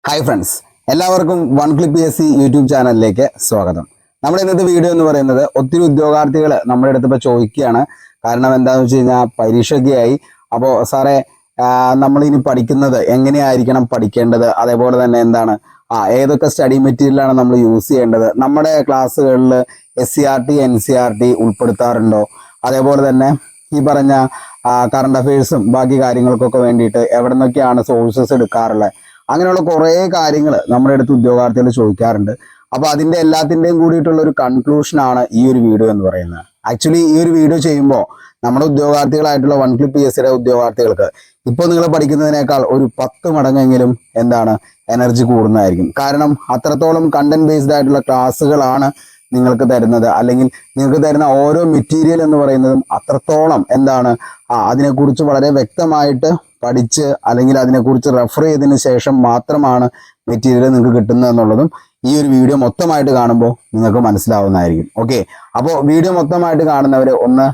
Hi friends, എല്ലാവർക്കും one clip PSC YouTube ചാനലിലേക്ക് സ്വാഗതം. നമ്മുടെ ഇന്നത്തെ വീഡിയോ എന്ന് പറയുന്നത് ഒത്തിരി ഉദ്യോഗാർത്ഥികൾ നമ്മുടെ അടുത്ത് ഇപ്പോൾ ചോദിക്കുകയാണ്. കാരണം എന്താണെന്ന് വെച്ച് കഴിഞ്ഞാൽ പരീക്ഷയൊക്കെയായി. അപ്പോൾ സാറേ, നമ്മളിനി പഠിക്കുന്നത് എങ്ങനെയായിരിക്കണം പഠിക്കേണ്ടത്, അതേപോലെ തന്നെ എന്താണ് ഏതൊക്കെ സ്റ്റഡി മെറ്റീരിയലാണ് നമ്മൾ യൂസ് ചെയ്യേണ്ടത്, നമ്മുടെ ക്ലാസ്സുകളിൽ SCRT NCRT ഉൾപ്പെടുത്താറുണ്ടോ, അതേപോലെ തന്നെ ഈ പറഞ്ഞ കറണ്ട് അഫയേഴ്സും ബാക്കി കാര്യങ്ങൾക്കൊക്കെ വേണ്ടിയിട്ട് എവിടെ നിന്നൊക്കെയാണ് സോഴ്സസ് എടുക്കാറുള്ളത്, അങ്ങനെയുള്ള കുറേ കാര്യങ്ങൾ നമ്മുടെ അടുത്ത് ഉദ്യോഗാർത്ഥികൾ ചോദിക്കാറുണ്ട്. അപ്പോൾ അതിൻ്റെ എല്ലാത്തിൻ്റെയും കൂടിയിട്ടുള്ള ഒരു കൺക്ലൂഷനാണ് ഈ ഒരു വീഡിയോ എന്ന് പറയുന്നത്. ആക്ച്വലി ഈ ഒരു വീഡിയോ ചെയ്യുമ്പോൾ നമ്മുടെ ഉദ്യോഗാർത്ഥികളായിട്ടുള്ള വൺ ക്ലിപ്പ് PSCയുടെ ഉദ്യോഗാർത്ഥികൾക്ക് ഇപ്പോൾ നിങ്ങൾ പഠിക്കുന്നതിനേക്കാൾ ഒരു 10 മടങ്ങെങ്കിലും എനർജി കൂടുന്നതായിരിക്കും. കാരണം അത്രത്തോളം കണ്ടന്റ് ബേസ്ഡ് ആയിട്ടുള്ള ക്ലാസ്സുകളാണ് നിങ്ങൾക്ക് തരുന്നത്, അല്ലെങ്കിൽ നിങ്ങൾക്ക് തരുന്ന ഓരോ മെറ്റീരിയൽ എന്ന് പറയുന്നതും അത്രത്തോളം അതിനെക്കുറിച്ച് വളരെ വ്യക്തമായിട്ട് പഠിച്ച് അല്ലെങ്കിൽ അതിനെക്കുറിച്ച് റെഫർ ചെയ്തതിന് ശേഷം മാത്രമാണ് മെറ്റീരിയൽ നിങ്ങൾക്ക് കിട്ടുന്നത് എന്നുള്ളതും ഈ ഒരു വീഡിയോ മൊത്തമായിട്ട് കാണുമ്പോൾ നിങ്ങൾക്ക് മനസ്സിലാവുന്നതായിരിക്കും. ഓക്കെ, അപ്പോൾ വീഡിയോ മൊത്തമായിട്ട് കാണുന്നവർ ഒന്ന്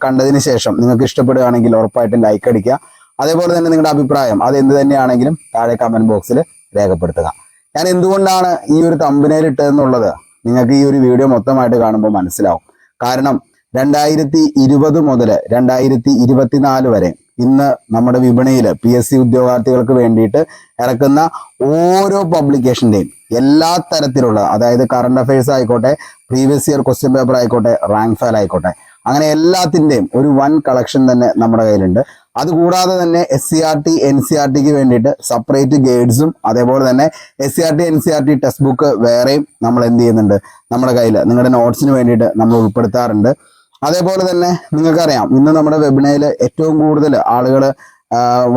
കണ്ടതിന് ശേഷം നിങ്ങൾക്ക് ഇഷ്ടപ്പെടുകയാണെങ്കിൽ ഉറപ്പായിട്ടും ലൈക്ക് അടിക്കുക. അതേപോലെ തന്നെ നിങ്ങളുടെ അഭിപ്രായം അത് എന്ത് തന്നെയാണെങ്കിലും താഴെ കമന്റ് ബോക്സിൽ രേഖപ്പെടുത്തുക. ഞാൻ എന്തുകൊണ്ടാണ് ഈ ഒരു തമ്പനയിൽ ഇട്ടതെന്നുള്ളത് നിങ്ങൾക്ക് ഈ ഒരു വീഡിയോ മൊത്തമായിട്ട് കാണുമ്പോൾ മനസ്സിലാവും. കാരണം 2020 മുതൽ 2024 വരെ ഇന്ന് നമ്മുടെ വിപണിയിൽ PSC ഉദ്യോഗാർത്ഥികൾക്ക് വേണ്ടിയിട്ട് ഇറക്കുന്ന ഓരോ പബ്ലിക്കേഷൻ്റെയും എല്ലാ തരത്തിലുള്ള, അതായത് കറണ്ട് അഫയേഴ്സ് ആയിക്കോട്ടെ, പ്രീവിയസ് ഇയർ ക്വസ്റ്റ്യൻ പേപ്പർ ആയിക്കോട്ടെ, റാങ്ക് ഫയൽ ആയിക്കോട്ടെ, അങ്ങനെ എല്ലാത്തിൻ്റെയും ഒരു വൻ കളക്ഷൻ തന്നെ നമ്മുടെ കയ്യിലുണ്ട്. അതുകൂടാതെ തന്നെ SCRT NCRTക്ക് വേണ്ടിയിട്ട് സെപ്പറേറ്റ് ഗൈഡ്സും അതേപോലെ തന്നെ SCRT NCRT ടെക്സ്റ്റ് ബുക്ക് വേറെയും നമ്മൾ എന്ത് ചെയ്യുന്നുണ്ട്, നമ്മുടെ കയ്യിൽ നിങ്ങളുടെ നോട്ട്സിന് വേണ്ടിയിട്ട് നമ്മൾ ഉൾപ്പെടുത്താറുണ്ട്. അതേപോലെ തന്നെ നിങ്ങൾക്കറിയാം, ഇന്ന് നമ്മുടെ വെബിനയിൽ ഏറ്റവും കൂടുതൽ ആളുകൾ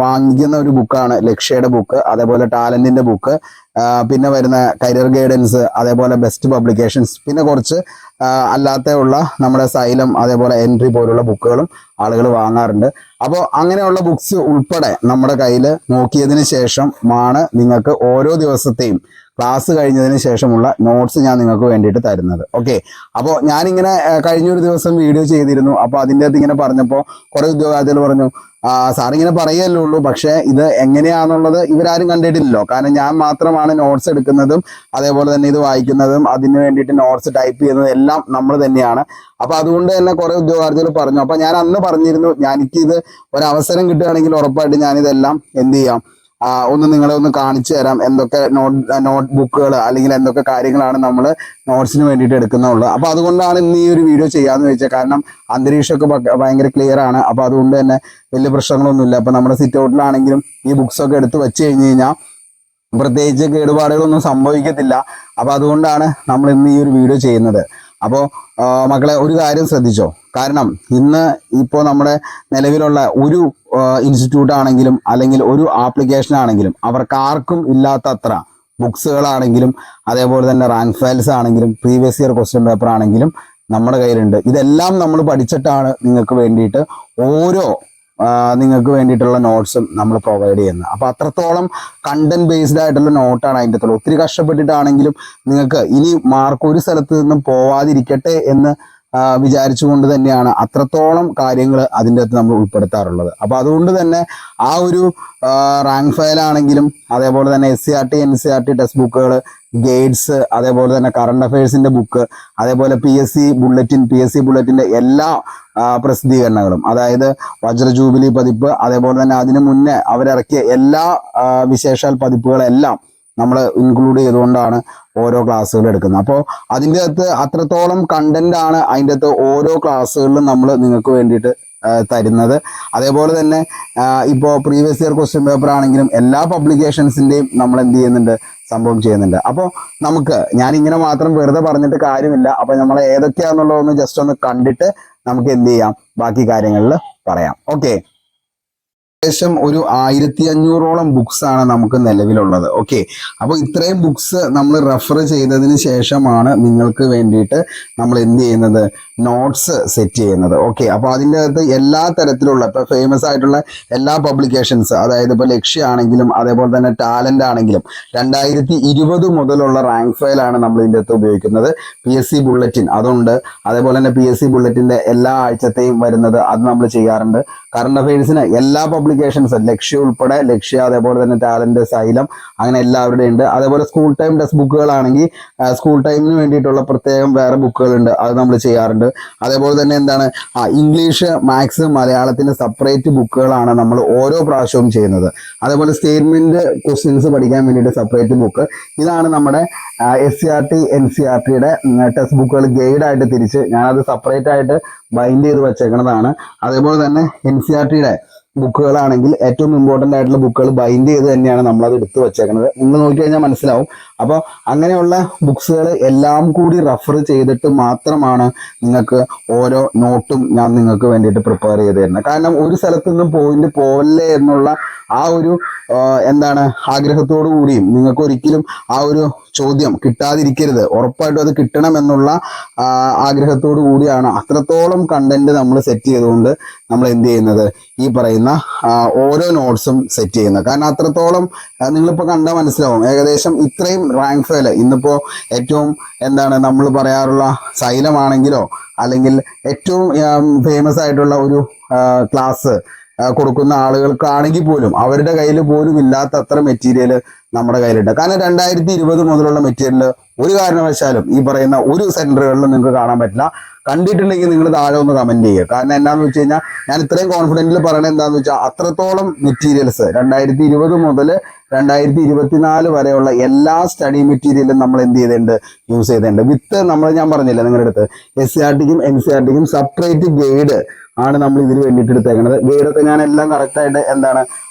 വാങ്ങിക്കുന്ന ഒരു ബുക്കാണ് ലക്ഷ്യയുടെ ബുക്ക്, അതേപോലെ ടാലന്റിന്റെ ബുക്ക്, പിന്നെ വരുന്ന കരിയർ ഗൈഡൻസ്, അതേപോലെ ബെസ്റ്റ് പബ്ലിക്കേഷൻസ്, പിന്നെ കുറച്ച് അല്ലാത്തുള്ള നമ്മുടെ സൈലം അതേപോലെ എൻട്രി പോലുള്ള ബുക്കുകളും ആളുകൾ വാങ്ങാറുണ്ട്. അപ്പോൾ അങ്ങനെയുള്ള ബുക്സ് ഉൾപ്പെടെ നമ്മുടെ കയ്യിൽ നോക്കിയതിന് ശേഷമാണ് നിങ്ങൾക്ക് ഓരോ ദിവസത്തെയും ക്ലാസ് കഴിഞ്ഞതിന് ശേഷമുള്ള നോട്ട്സ് ഞാൻ നിങ്ങൾക്ക് വേണ്ടിയിട്ട് തരുന്നത്. ഓക്കെ, അപ്പോൾ ഞാനിങ്ങനെ കഴിഞ്ഞൊരു ദിവസം വീഡിയോ ചെയ്തിരുന്നു. അപ്പോൾ അതിൻ്റെ അകത്ത് ഇങ്ങനെ പറഞ്ഞപ്പോൾ കുറേ ഉദ്യോഗാർത്ഥികൾ പറഞ്ഞു, സാറിങ്ങനെ പറയല്ലേ ഉള്ളൂ, പക്ഷേ ഇത് എങ്ങനെയാണെന്നുള്ളത് ഇവരാരും കണ്ടിട്ടില്ലല്ലോ. കാരണം ഞാൻ മാത്രമാണ് നോട്ട്സ് എടുക്കുന്നതും അതേപോലെ തന്നെ ഇത് വായിക്കുന്നതും അതിന് വേണ്ടിയിട്ട് നോട്ട്സ് ടൈപ്പ് ചെയ്യുന്നതും എല്ലാം നമ്മൾ തന്നെയാണ്. അപ്പോൾ അതുകൊണ്ട് തന്നെ കുറേ ഉദ്യോഗാർത്ഥികൾ പറഞ്ഞു. അപ്പോൾ ഞാൻ അന്ന് പറഞ്ഞിരുന്നു, എനിക്കിത് ഒരവസരം കിട്ടുകയാണെങ്കിൽ ഉറപ്പായിട്ട് ഞാനിതെല്ലാം എന്ത് ചെയ്യാം, നിങ്ങളെ ഒന്ന് കാണിച്ചു തരാം, എന്തൊക്കെ നോട്ട് ബുക്കുകൾ അല്ലെങ്കിൽ എന്തൊക്കെ കാര്യങ്ങളാണ് നമ്മൾ നോട്ട്സിന് വേണ്ടിയിട്ട് എടുക്കുന്നുള്ളൂ. അപ്പോൾ അതുകൊണ്ടാണ് ഇന്ന് ഈ ഒരു വീഡിയോ ചെയ്യാമെന്ന് വെച്ചാൽ, കാരണം അന്തരീക്ഷമൊക്കെ ഭയങ്കര ക്ലിയർ ആണ്. അപ്പോൾ അതുകൊണ്ട് തന്നെ വലിയ പ്രശ്നങ്ങളൊന്നുമില്ല. അപ്പോൾ നമ്മുടെ സിറ്റ് ഔട്ടിലാണെങ്കിലും ഈ ബുക്സൊക്കെ എടുത്ത് വെച്ച് കഴിഞ്ഞ് കഴിഞ്ഞാൽ പ്രത്യേകിച്ച് കേടുപാടുകളൊന്നും സംഭവിക്കത്തില്ല. അപ്പോൾ അതുകൊണ്ടാണ് നമ്മൾ ഇന്ന് ഈ ഒരു വീഡിയോ ചെയ്യുന്നത്. അപ്പോൾ മക്കളെ, ഒരു കാര്യം ശ്രദ്ധിച്ചോ. കാരണം ഇന്ന് ഇപ്പോൾ നമ്മുടെ നിലവിലുള്ള ഒരു ഇൻസ്റ്റിറ്റ്യൂട്ട് ആണെങ്കിലും അല്ലെങ്കിൽ ഒരു ആപ്ലിക്കേഷൻ ആണെങ്കിലും അവർക്കാർക്കും ഇല്ലാത്തത്ര ബുക്സുകളാണെങ്കിലും അതേപോലെ തന്നെ റാങ്ക് ഫയൽസ് ആണെങ്കിലും പ്രീവിയസ് ഇയർ ക്വസ്റ്റ്യൻ പേപ്പർ ആണെങ്കിലും നമ്മുടെ കയ്യിലുണ്ട്. ഇതെല്ലാം നമ്മൾ പഠിച്ചിട്ടാണ് നിങ്ങൾക്ക് വേണ്ടിയിട്ട് നിങ്ങൾക്ക് വേണ്ടിയിട്ടുള്ള നോട്ട്സും നമ്മൾ പ്രൊവൈഡ് ചെയ്യുന്നത്. അപ്പോൾ അത്രത്തോളം കണ്ടന്റ് ബേസ്ഡ് ആയിട്ടുള്ള നോട്ടാണ് അതിൻ്റെ അകത്തുള്ളത്. ഒത്തിരി കഷ്ടപ്പെട്ടിട്ടാണെങ്കിലും നിങ്ങൾക്ക് ഇനി മാർക്ക് ഒരു സ്ഥലത്ത് നിന്നും പോവാതിരിക്കട്ടെ എന്ന് വിചാരിച്ചുകൊണ്ട് തന്നെയാണ് അത്രത്തോളം കാര്യങ്ങൾ അതിൻ്റെ അകത്ത് നമ്മൾ ഉൾപ്പെടുത്താറുള്ളത്. അപ്പോൾ അതുകൊണ്ട് തന്നെ ആ ഒരു റാങ്ക് ഫയൽ ആണെങ്കിലും അതേപോലെ തന്നെ SCRT NCRT ടെക്സ്റ്റ് ബുക്കുകൾ, ഗൈഡ്സ്, അതേപോലെ തന്നെ കറണ്ട് അഫയേഴ്സിന്റെ ബുക്ക്, അതേപോലെ PSC ബുള്ളറ്റിന്റെ എല്ലാ പ്രസിദ്ധീകരണങ്ങളും, അതായത് വജ്ര ജൂബിലി പതിപ്പ്, അതേപോലെ തന്നെ അതിനു മുന്നേ അവരിറക്കിയ എല്ലാ വിശേഷാൽ പതിപ്പുകളെല്ലാം നമ്മൾ ഇൻക്ലൂഡ് ചെയ്തുകൊണ്ടാണ് ഓരോ ക്ലാസ്സുകൾ എടുക്കുന്നത്. അപ്പോൾ അതിൻ്റെ അകത്ത് അത്രത്തോളം കണ്ടന്റ് ആണ് അതിൻ്റെ അകത്ത് ഓരോ ക്ലാസ്സുകളിലും നമ്മൾ നിങ്ങൾക്ക് വേണ്ടിയിട്ട് തരുന്നത്. അതേപോലെ തന്നെ ഇപ്പോൾ പ്രീവിയസ് ഇയർ ക്വസ്റ്റ്യൻ പേപ്പർ ആണെങ്കിലും എല്ലാ പബ്ലിക്കേഷൻസിൻ്റെയും നമ്മൾ എന്ത് ചെയ്യുന്നുണ്ട്, സംഭവം ചെയ്യുന്നുണ്ട്. അപ്പോൾ ഞാനിങ്ങനെ മാത്രം വെറുതെ പറഞ്ഞിട്ട് കാര്യമില്ല. അപ്പോൾ നമ്മൾ ഏതൊക്കെയാണെന്നുള്ളതൊന്ന് ജസ്റ്റ് ഒന്ന് കണ്ടിട്ട് നമുക്ക് എന്ത് ചെയ്യാം, ബാക്കി കാര്യങ്ങളിൽ പറയാം. ഓക്കെ, ഏകദേശം ഒരു 1500ഓളം ബുക്സ് ആണ് നമുക്ക് നിലവിലുള്ളത്. ഓക്കെ, അപ്പോൾ ഇത്രയും ബുക്സ് നമ്മൾ റെഫർ ചെയ്തതിന് ശേഷമാണ് നിങ്ങൾക്ക് വേണ്ടിയിട്ട് നമ്മൾ എന്ത് ചെയ്യുന്നത്, നോട്ട്സ് സെറ്റ് ചെയ്യുന്നത്. ഓക്കെ, അപ്പോൾ അതിൻ്റെ അകത്ത് എല്ലാ തരത്തിലുള്ള ഇപ്പോൾ ഫേമസ് ആയിട്ടുള്ള എല്ലാ പബ്ലിക്കേഷൻസ്, അതായത് ഇപ്പോൾ ലക്ഷ്യമാണെങ്കിലും അതേപോലെ തന്നെ ടാലൻ്റ് ആണെങ്കിലും 2020 മുതലുള്ള റാങ്ക് ഫയലാണ് നമ്മൾ ഇതിൻ്റെ അകത്ത് ഉപയോഗിക്കുന്നത്. PSC ബുള്ളറ്റിൻ അതുണ്ട്, അതേപോലെ തന്നെ PSC ബുള്ളറ്റിൻ്റെ എല്ലാ ആഴ്ചത്തെയും വരുന്നത് അത് നമ്മൾ ചെയ്യാറുണ്ട്. കറണ്ട് അഫയേഴ്സിന് എല്ലാ പബ്ലിക്കേഷൻസും ലക്ഷ്യ ഉൾപ്പെടെ, ലക്ഷ്യ അതേപോലെ തന്നെ ടാലന്റ്, സൈലം, അങ്ങനെ എല്ലാവരുടെയും ഉണ്ട്. അതേപോലെ സ്കൂൾ ടൈം ടെക്സ്റ്റ് ബുക്കുകളാണെങ്കിൽ സ്കൂൾ ടൈമിന് വേണ്ടിയിട്ടുള്ള പ്രത്യേകം വേറെ ബുക്കുകളുണ്ട്, അത് നമ്മൾ ചെയ്യാറുണ്ട്. അതേപോലെ തന്നെ എന്താണ് ഇംഗ്ലീഷ്, മാത്സ്, മലയാളത്തിന് സെപ്പറേറ്റ് ബുക്കുകളാണ് നമ്മൾ ഓരോ പ്രാവശ്യവും ചെയ്യുന്നത്. അതേപോലെ സ്റ്റേറ്റ്മെന്റ് ക്വസ്റ്റ്യൻസ് പഠിക്കാൻ വേണ്ടിയിട്ട് സെപ്പറേറ്റ് ബുക്ക്. ഇതാണ് നമ്മുടെ SCRT NCRTയുടെ ടെക്സ്റ്റ് ബുക്കുകൾ ഗൈഡായിട്ട് തിരിച്ച് ഞാനത് സെപ്പറേറ്റ് ആയിട്ട് ബൈൻഡ് ചെയ്ത് വെച്ചേക്കുന്നതാണ്. അതേപോലെ തന്നെ NCRTയുടെ ബുക്കുകളാണെങ്കിൽ ഏറ്റവും ഇമ്പോർട്ടൻ്റ് ആയിട്ടുള്ള ബുക്കുകൾ ബൈൻഡ് ചെയ്ത് തന്നെയാണ് നമ്മളത് എടുത്ത് വെച്ചേക്കുന്നത്. നിങ്ങൾ നോക്കിക്കഴിഞ്ഞാൽ മനസ്സിലാവും. അപ്പോൾ അങ്ങനെയുള്ള ബുക്സുകൾ എല്ലാം കൂടി റെഫർ ചെയ്തിട്ട് മാത്രമാണ് നിങ്ങൾക്ക് ഓരോ നോട്ടും ഞാൻ നിങ്ങൾക്ക് വേണ്ടിയിട്ട് പ്രിപ്പയർ ചെയ്ത് തരുന്നത്. കാരണം ഒരു സ്ഥലത്തു നിന്നും പോയിന്റ് പോവല്ലേ എന്നുള്ള ആ ഒരു എന്താണ് ആഗ്രഹത്തോടു കൂടിയും നിങ്ങൾക്ക് ഒരിക്കലും ആ ഒരു ചോദ്യം കിട്ടാതിരിക്കരുത്, ഉറപ്പായിട്ടും അത് കിട്ടണം എന്നുള്ള ആഗ്രഹത്തോടു കൂടിയാണ് അത്രത്തോളം കണ്ടന്റ് നമ്മൾ സെറ്റ് ചെയ്തുകൊണ്ട് നമ്മൾ എന്ത് ചെയ്യുന്നത്, ഈ പറയുന്ന ഓരോ നോട്ട്സും സെറ്റ് ചെയ്യുന്നത്. കാരണം അത്രത്തോളം നിങ്ങളിപ്പോൾ കണ്ടാൽ മനസ്സിലാവും. ഏകദേശം ഇത്രയും റാങ്ക് ഫയൽ ഇന്നിപ്പോൾ ഏറ്റവും എന്താണ് നമ്മൾ പറയാറുള്ള സൈലമാണെങ്കിലോ അല്ലെങ്കിൽ ഏറ്റവും ഫേമസ് ആയിട്ടുള്ള ഒരു ക്ലാസ് കൊടുക്കുന്ന ആളുകൾക്കാണെങ്കിൽ പോലും അവരുടെ കയ്യിൽ പോലും ഇല്ലാത്ത അത്ര മെറ്റീരിയൽ നമ്മുടെ കയ്യിലുണ്ട്. കാരണം 2020 മുതലുള്ള മെറ്റീരിയൽ ഒരു കാരണവശാലും ഈ പറയുന്ന ഒരു സെന്ററുകളിലും നിങ്ങൾക്ക് കാണാൻ പറ്റില്ല. കണ്ടിട്ടുണ്ടെങ്കിൽ നിങ്ങൾ താഴെ ഒന്ന് കമന്റ് ചെയ്യുക. കാരണം എന്താണെന്ന് വെച്ച് കഴിഞ്ഞാൽ ഞാൻ ഇത്രയും കോൺഫിഡൻറ്റിൽ പറയണത് എന്താണെന്ന് വെച്ചാൽ അത്രത്തോളം മെറ്റീരിയൽസ് 2020 മുതൽ 2024 വരെയുള്ള എല്ലാ സ്റ്റഡി മെറ്റീരിയലും നമ്മൾ എന്ത് ചെയ്തിട്ടുണ്ട്, യൂസ് ചെയ്തിട്ടുണ്ട്. വിത്ത് ഞാൻ പറഞ്ഞില്ല നിങ്ങളുടെ അടുത്ത് SCRTക്കും NCRTക്കും സെപ്പറേറ്റ് ഗൈഡ് ആണ് നമ്മൾ ഇതിന് വേണ്ടിയിട്ട് എടുത്തേക്കുന്നത്. ഗൈഡൊക്കെ ഞാൻ എല്ലാം കറക്റ്റായിട്ട് എന്താണ്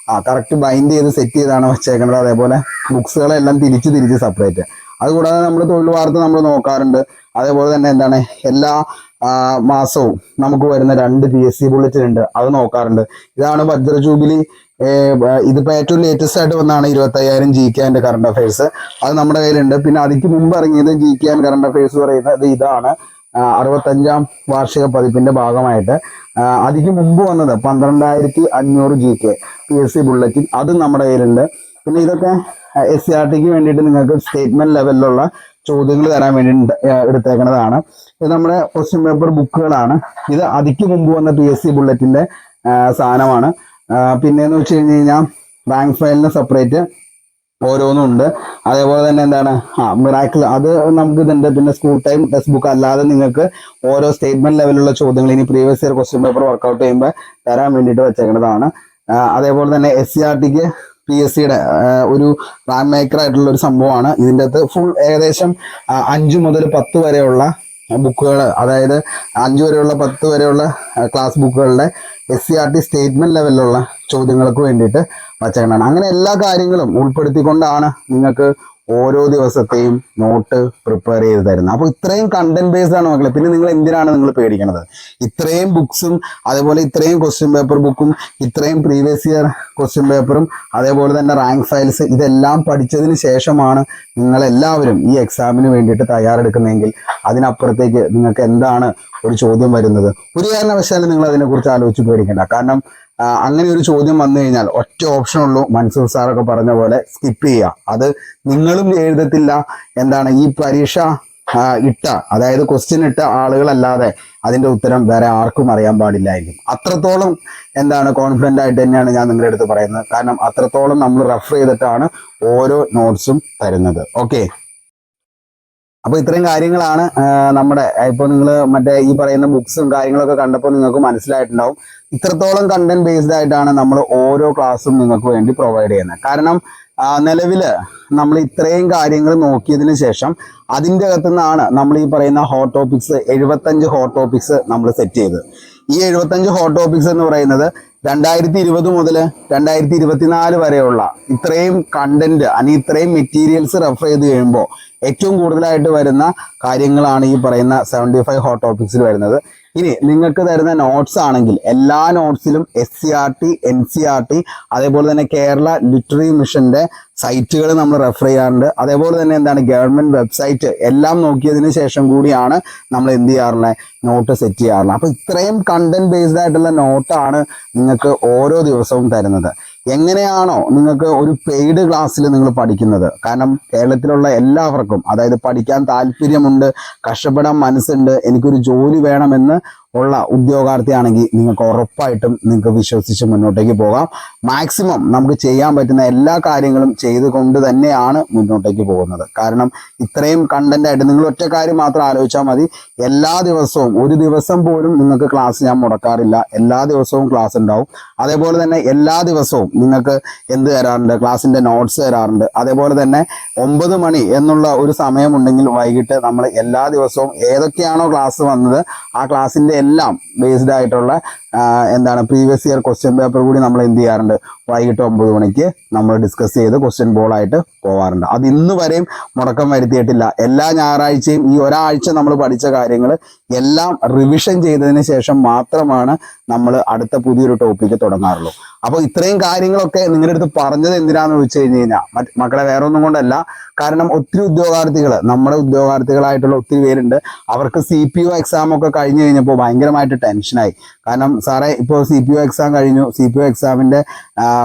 കറക്റ്റ് ബൈൻഡ് ചെയ്ത് സെറ്റ് ചെയ്താണ് വെച്ചേക്കുന്നത്. അതേപോലെ ബുക്സുകളെല്ലാം തിരിച്ച് സെപ്പറേറ്റ്. അതുകൂടാതെ നമ്മൾ തൊഴിൽ വാർത്ത നമ്മൾ നോക്കാറുണ്ട്. അതേപോലെ തന്നെ എന്താണ് എല്ലാ മാസവും നമുക്ക് വരുന്ന 2 PSC ബുള്ളറ്റിൻ ഉണ്ട്, അത് നോക്കാറുണ്ട്. ഇതാണ് വജ്ര ജൂബിലി. ഇതിപ്പോൾ ഏറ്റവും ലേറ്റസ്റ്റ് ആയിട്ട് വന്നാണ് 25,000 GK ആൻഡ് കറണ്ട് അഫയേഴ്സ്, അത് നമ്മുടെ കയ്യിലുണ്ട്. പിന്നെ അതിക്ക് മുമ്പ് ഇറങ്ങിയത് GK ആൻഡ് കറണ്ട് അഫയേഴ്സ് പറയുന്നത് ഇതാണ് 65ാം വാർഷിക പതിപ്പിന്റെ ഭാഗമായിട്ട്. അതിക്ക് മുമ്പ് വന്നത് 12,500 GK PSC ബുള്ളറ്റിൻ, അത് നമ്മുടെ കയ്യിലുണ്ട്. പിന്നെ ഇതൊക്കെ SCRTക്ക് വേണ്ടിയിട്ട് നിങ്ങൾക്ക് സ്റ്റേറ്റ്മെന്റ് ലെവലിലുള്ള ചോദ്യങ്ങൾ തരാൻ വേണ്ടി എടുത്തേക്കുന്നതാണ്. ഇത് നമ്മുടെ ക്വസ്റ്റ്യൻ പേപ്പർ ബുക്കുകളാണ്. ഇത് അതിക്ക് മുമ്പ് വന്ന PSC ബുള്ളറ്റിന്റെ സാധനമാണ്. പിന്നെന്ന് വെച്ച് കഴിഞ്ഞാൽ റാങ്ക് ഫയലിന് സെപ്പറേറ്റ് ഓരോന്നും ഉണ്ട്. അതേപോലെ തന്നെ എന്താണ് മിറാക്കിൾ, അത് നമുക്ക് ഇതുണ്ട്. പിന്നെ സ്കൂൾ ടൈം ടെക്സ്റ്റ് ബുക്ക് അല്ലാതെ നിങ്ങൾക്ക് ഓരോ സ്റ്റേറ്റ്മെന്റ് ലെവലുള്ള ചോദ്യങ്ങൾ ഇനി previous year question paper work out ചെയ്യുമ്പോൾ തരാൻ വേണ്ടിയിട്ട് വെച്ചേക്കുന്നതാണ്. അതേപോലെ തന്നെ SCRTക്ക് PSCയുടെ ഒരു റാങ്ക് മേക്കർ ആയിട്ടുള്ള ഒരു സംഭവമാണ്. ഇതിൻ്റെ അകത്ത് ഫുൾ ഏകദേശം 5 മുതൽ 10 വരെയുള്ള ബുക്കുകൾ, അതായത് 5 വരെയുള്ള 10 വരെയുള്ള ക്ലാസ് ബുക്കുകളുടെ SCRT സ്റ്റേറ്റ്മെന്റ് ലെവലിലുള്ള ചോദ്യങ്ങൾക്ക് വേണ്ടിയിട്ട് വച്ചേക്കണം. അങ്ങനെ എല്ലാ കാര്യങ്ങളും ഉൾപ്പെടുത്തിക്കൊണ്ടാണ് നിങ്ങൾക്ക് ഓരോ ദിവസത്തെയും നോട്ട് പ്രിപ്പയർ ചെയ്ത് തരുന്നത്. അപ്പോൾ ഇത്രയും കണ്ടന്റ് ബേസ്ഡ് ആണ് മക്കളെ. പിന്നെ നിങ്ങൾ എന്തിനാണ് നിങ്ങൾ പേടിക്കണത്? ഇത്രയും ബുക്സും അതേപോലെ ഇത്രയും ക്വസ്റ്റ്യൻ പേപ്പർ ബുക്കും ഇത്രയും പ്രീവിയസ് ഇയർ ക്വസ്റ്റ്യൻ പേപ്പറും അതേപോലെ തന്നെ റാങ്ക് ഫയൽസ് ഇതെല്ലാം പഠിച്ചതിന് ശേഷമാണ് നിങ്ങളെല്ലാവരും ഈ എക്സാമിന് വേണ്ടിയിട്ട് തയ്യാറെടുക്കുന്നതെങ്കിൽ അതിനപ്പുറത്തേക്ക് നിങ്ങൾക്ക് എന്താണ് ഒരു ചോദ്യം വരുന്നത്? ഒരു കാരണവശാലും നിങ്ങൾ അതിനെക്കുറിച്ച് ആലോചിച്ച് പേടിക്കേണ്ട. കാരണം അങ്ങനെ ഒരു ചോദ്യം വന്നു കഴിഞ്ഞാൽ ഒറ്റ ഓപ്ഷൻ ഉള്ളൂ, മൻസൂർ സാറൊക്കെ പറഞ്ഞ പോലെ സ്കിപ്പ് ചെയ്യുക. അത് നിങ്ങളും എഴുതത്തില്ല, എന്താണ് ഈ പരീക്ഷ അതായത് ക്വസ്റ്റ്യൻ ഇട്ട ആളുകളല്ലാതെ അതിന്റെ ഉത്തരം വേറെ ആർക്കും അറിയാൻ പാടില്ലായിരിക്കും. അത്രത്തോളം എന്താണ് കോൺഫിഡന്റ് ആയിട്ട് തന്നെയാണ് ഞാൻ നിങ്ങളുടെ അടുത്ത് പറയുന്നത്. കാരണം അത്രത്തോളം നമ്മൾ റെഫർ ചെയ്തിട്ടാണ് ഓരോ നോട്ട്സും തരുന്നത്. ഓക്കെ, അപ്പൊ ഇത്രയും കാര്യങ്ങളാണ് നമ്മുടെ ഇപ്പോൾ നിങ്ങൾ മറ്റേ ഈ പറയുന്ന ബുക്സും കാര്യങ്ങളൊക്കെ കണ്ടപ്പോൾ നിങ്ങൾക്ക് മനസ്സിലായിട്ടുണ്ടാവും. ഇത്രത്തോളം കണ്ടന്റ് ബേസ്ഡ് ആയിട്ടാണ് നമ്മൾ ഓരോ ക്ലാസ്സും നിങ്ങൾക്ക് വേണ്ടി പ്രൊവൈഡ് ചെയ്യുന്നത്. കാരണം നിലവില് നമ്മൾ ഇത്രയും കാര്യങ്ങൾ നോക്കിയതിന് ശേഷം അതിൻ്റെ അകത്തുനിന്നാണ് നമ്മൾ ഈ പറയുന്ന ഹോട്ട് ടോപ്പിക്സ് 75 ഹോട്ട് ടോപ്പിക്സ് നമ്മൾ സെറ്റ് ചെയ്ത്. ഈ 75 ഹോട്ട് ടോപ്പിക്സ് എന്ന് പറയുന്നത് 2020 മുതൽ 2024 വരെയുള്ള ഇത്രയും കണ്ടന്റ് അല്ലെങ്കിൽ ഇത്രയും മെറ്റീരിയൽസ് റെഫർ ചെയ്ത് കഴിയുമ്പോൾ ഏറ്റവും കൂടുതലായിട്ട് വരുന്ന കാര്യങ്ങളാണ് ഈ പറയുന്ന 75 ഹോട്ട് ടോപ്പിക്സിൽ വരുന്നത്. ഇനി നിങ്ങൾക്ക് തരുന്ന നോട്ട്സ് ആണെങ്കിൽ എല്ലാ നോട്ട്സിലും SCERT NCERT അതേപോലെ തന്നെ കേരള ലിറ്റററി മിഷന്റെ സൈറ്റുകൾ നമ്മൾ റെഫർ ചെയ്യാറുണ്ട്. അതേപോലെ തന്നെ എന്താണ് ഗവൺമെന്റ് വെബ്സൈറ്റ് എല്ലാം നോക്കിയതിന് ശേഷം കൂടിയാണ് നമ്മൾ എന്ത് ചെയ്യാറുള്ളത്, നോട്ട് സെറ്റ് ചെയ്യാറുള്ളത്. അപ്പോൾ ഇത്രയും കണ്ടന്റ് ബേസ്ഡ് ആയിട്ടുള്ള നോട്ടാണ് നിങ്ങൾക്ക് ഓരോ ദിവസവും തരുന്നത്. എങ്ങനെയാണോ നിങ്ങൾക്ക് ഒരു പെയ്ഡ് ക്ലാസ്സിൽ നിങ്ങൾ പഠിക്കുന്നത്, കാരണം കേരളത്തിലുള്ള എല്ലാവർക്കും അതായത് പഠിക്കാൻ താല്പര്യമുണ്ട്, കഷ്ടപ്പെടാൻ മനസ്സുണ്ട്, എനിക്കൊരു ജോലി വേണമെന്ന് ഉള്ള ഉദ്യോഗാർത്ഥിയാണെങ്കിൽ നിങ്ങൾക്ക് ഉറപ്പായിട്ടും നിങ്ങൾക്ക് വിശ്വസിച്ച് മുന്നോട്ടേക്ക് പോകാം. മാക്സിമം നമുക്ക് ചെയ്യാൻ പറ്റുന്ന എല്ലാ കാര്യങ്ങളും ചെയ്തുകൊണ്ട് തന്നെയാണ് മുന്നോട്ടേക്ക് പോകുന്നത്. കാരണം ഇത്രയും കണ്ടന്റ് ആയിട്ട് നിങ്ങൾ ഒറ്റ കാര്യം മാത്രം ആലോചിച്ചാൽ മതി. എല്ലാ ദിവസവും ഒരു ദിവസം പോലും നിങ്ങൾക്ക് ക്ലാസ് ഞാൻ മുടക്കാറില്ല. എല്ലാ ദിവസവും ക്ലാസ് ഉണ്ടാവും. അതേപോലെ തന്നെ എല്ലാ ദിവസവും നിങ്ങൾക്ക് എന്ത് തരാറുണ്ട്, ക്ലാസ്സിന്റെ നോട്ട്സ് തരാറുണ്ട്. അതേപോലെ തന്നെ 9 മണി എന്നുള്ള ഒരു സമയമുണ്ടെങ്കിൽ വൈകിട്ട് നമ്മൾ എല്ലാ ദിവസവും ഏതൊക്കെയാണോ ക്ലാസ് വന്നത് ആ ക്ലാസ്സിന്റെ എല്ലാം ബേസ്ഡ് ആയിട്ടുള്ള എന്താണ് പ്രീവിയസ് ഇയർ ക്വസ്റ്റ്യൻ പേപ്പർ കൂടി നമ്മൾ എന്ത് ചെയ്യാറുണ്ട്, വൈകിട്ട് 9 മണിക്ക് നമ്മൾ ഡിസ്കസ് ചെയ്ത് ക്വസ്റ്റ്യൻ ബോളായിട്ട് പോവാറുണ്ട്. അത് ഇന്ന് വരെയും മുടക്കം വരുത്തിയിട്ടില്ല. എല്ലാ ഞായറാഴ്ചയും ഈ ഒരാഴ്ച നമ്മൾ പഠിച്ച കാര്യങ്ങൾ എല്ലാം റിവിഷൻ ചെയ്തതിന് ശേഷം മാത്രമാണ് നമ്മൾ അടുത്ത പുതിയൊരു ടോപ്പിക്ക് തുടങ്ങാറുള്ളൂ. അപ്പോൾ ഇത്രയും കാര്യങ്ങളൊക്കെ നിങ്ങളുടെ അടുത്ത് പറഞ്ഞത് എന്തിനാന്ന് ചോദിച്ചു കഴിഞ്ഞ് കഴിഞ്ഞാൽ മക്കളെ വേറെ ഒന്നും കൊണ്ടല്ല. കാരണം ഒത്തിരി ഉദ്യോഗാർത്ഥികൾ, നമ്മുടെ ഉദ്യോഗാർത്ഥികളായിട്ടുള്ള ഒത്തിരി പേരുണ്ട്. അവർക്ക് CPO എക്സാം ഒക്കെ കഴിഞ്ഞ് കഴിഞ്ഞപ്പോൾ ഭയങ്കരമായിട്ട് ടെൻഷനായി. കാരണം സാറേ ഇപ്പോൾ CPO എക്സാം കഴിഞ്ഞു, CPO എക്സാമിന്റെ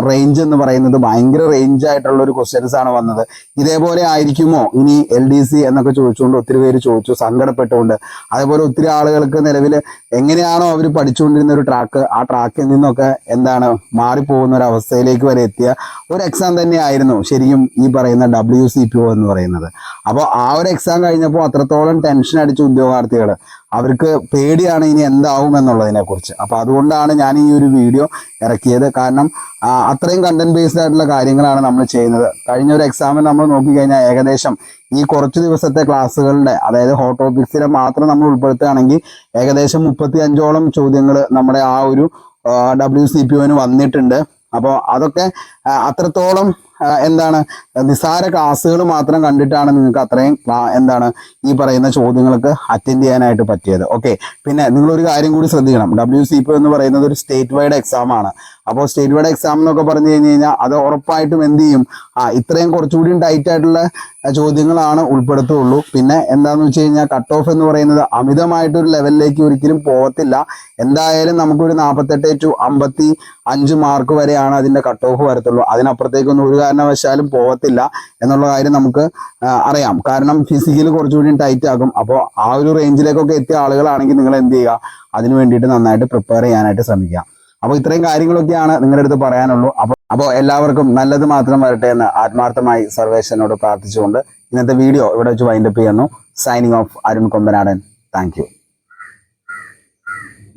റേഞ്ച് എന്ന് പറയുന്നത് ഭയങ്കര റേഞ്ച് ആയിട്ടുള്ള ഒരു ക്വസ്റ്റ്യൻസ് ആണ് വന്നത്. ഇതേപോലെ ആയിരിക്കുമോ ഇനി LDC എന്നൊക്കെ ചോദിച്ചുകൊണ്ട് ഒത്തിരി പേര് ചോദിച്ചു, സങ്കടപ്പെട്ടുകൊണ്ട്. അതേപോലെ ഒത്തിരി ആളുകൾക്ക് നിലവിൽ എങ്ങനെയാണോ അവർ പഠിച്ചുകൊണ്ടിരുന്ന ഒരു ട്രാക്ക്, ആ ട്രാക്കിൽ നിന്നൊക്കെ എന്താണ് മാറിപ്പോകുന്ന ഒരു അവസ്ഥയിലേക്ക് വരെ എത്തിയ ഒരു എക്സാം തന്നെയായിരുന്നു ശരിക്കും ഈ പറയുന്ന WCPO എന്ന് പറയുന്നത്. അപ്പോൾ ആ ഒരു എക്സാം കഴിഞ്ഞപ്പോൾ അത്രത്തോളം ടെൻഷൻ അടിച്ച ഉദ്യോഗാർത്ഥികൾ, അവർക്ക് പേടിയാണ് ഇനി എന്താവും എന്നുള്ളതിനെ കുറിച്ച്. അപ്പോൾ അതുകൊണ്ടാണ് ഞാൻ ഈ ഒരു വീഡിയോ ഇറക്കിയത്. കാരണം അത്രയും കണ്ടന്റ് ബേസ്ഡ് ആയിട്ടുള്ള കാര്യങ്ങളാണ് നമ്മൾ ചെയ്യുന്നത്. കഴിഞ്ഞ ഒരു എക്സാമിൽ നമ്മൾ നോക്കിക്കഴിഞ്ഞാൽ ഏകദേശം ഈ കുറച്ച് ദിവസത്തെ ക്ലാസ്സുകളുടെ അതായത് ഹോട്ട് ടോപ്പിക്സിനെ മാത്രം നമ്മൾ ഉൾപ്പെടുത്തുകയാണെങ്കിൽ ഏകദേശം 35ഓളം ചോദ്യങ്ങൾ നമ്മുടെ ആ ഒരു WCPOന് വന്നിട്ടുണ്ട്. അപ്പോൾ അതൊക്കെ അത്രത്തോളം എന്താണ് നിസ്സാര ക്ലാസ്സുകൾ മാത്രം കണ്ടിട്ടാണ് നിങ്ങൾക്ക് അത്രയും എന്താണ് ഈ പറയുന്ന ചോദ്യങ്ങൾക്ക് അറ്റൻഡ് ചെയ്യാനായിട്ട് പറ്റിയത്. ഓക്കെ, പിന്നെ നിങ്ങളൊരു കാര്യം കൂടി ശ്രദ്ധിക്കണം. WCPO എന്ന് പറയുന്നത് ഒരു സ്റ്റേറ്റ് വൈഡ് എക്സാം ആണ്. അപ്പോൾ സ്റ്റേറ്റ് വൈഡ് എക്സാം എന്നൊക്കെ പറഞ്ഞു കഴിഞ്ഞ് കഴിഞ്ഞാൽ അത് ഉറപ്പായിട്ടും എന്ത് ചെയ്യും, ഇത്രയും കുറച്ചുകൂടി ടൈറ്റ് ആയിട്ടുള്ള ചോദ്യങ്ങളാണ് ഉൾപ്പെടുത്തുള്ളൂ. പിന്നെ എന്താണെന്ന് വെച്ച് കഴിഞ്ഞാൽ കട്ട് ഓഫ് എന്ന് പറയുന്നത് അമിതമായിട്ടൊരു ലെവലിലേക്ക് ഒരിക്കലും പോകത്തില്ല. എന്തായാലും നമുക്കൊരു 48 to 55 മാർക്ക് വരെയാണ് അതിന്റെ കട്ട് ഓഫ് വരത്തുള്ളൂ. അതിനപ്പുറത്തേക്കൊന്നും ഒരു കാരണവശാലും പോകത്തില്ല എന്നുള്ള കാര്യം നമുക്ക് അറിയാം. കാരണം ഫിസിക്കൽ കുറച്ചുകൂടി ടൈറ്റ് ആകും. അപ്പോൾ ആ ഒരു റേഞ്ചിലേക്കൊക്കെ എത്തിയ ആളുകളാണെങ്കിൽ നിങ്ങൾ എന്ത് ചെയ്യുക, അതിന് വേണ്ടിയിട്ട് നന്നായിട്ട് പ്രിപ്പയർ ചെയ്യാനായിട്ട് ശ്രമിക്കുക. അപ്പോൾ ഇത്രയും കാര്യങ്ങളൊക്കെയാണ് നിങ്ങളുടെ അടുത്ത് പറയാനുള്ളൂ. അപ്പോൾ എല്ലാവർക്കും നല്ലത് മാത്രം വരട്ടെ എന്ന് ആത്മാർത്ഥമായി സർവേശ്വരനോട് പ്രാർത്ഥിച്ചുകൊണ്ട് ഇന്നത്തെ വീഡിയോ ഇവിടെ വെച്ച് വൈൻഡപ്പ് ചെയ്യുന്നു. Signing off, Arun Kombanadan. Thank you.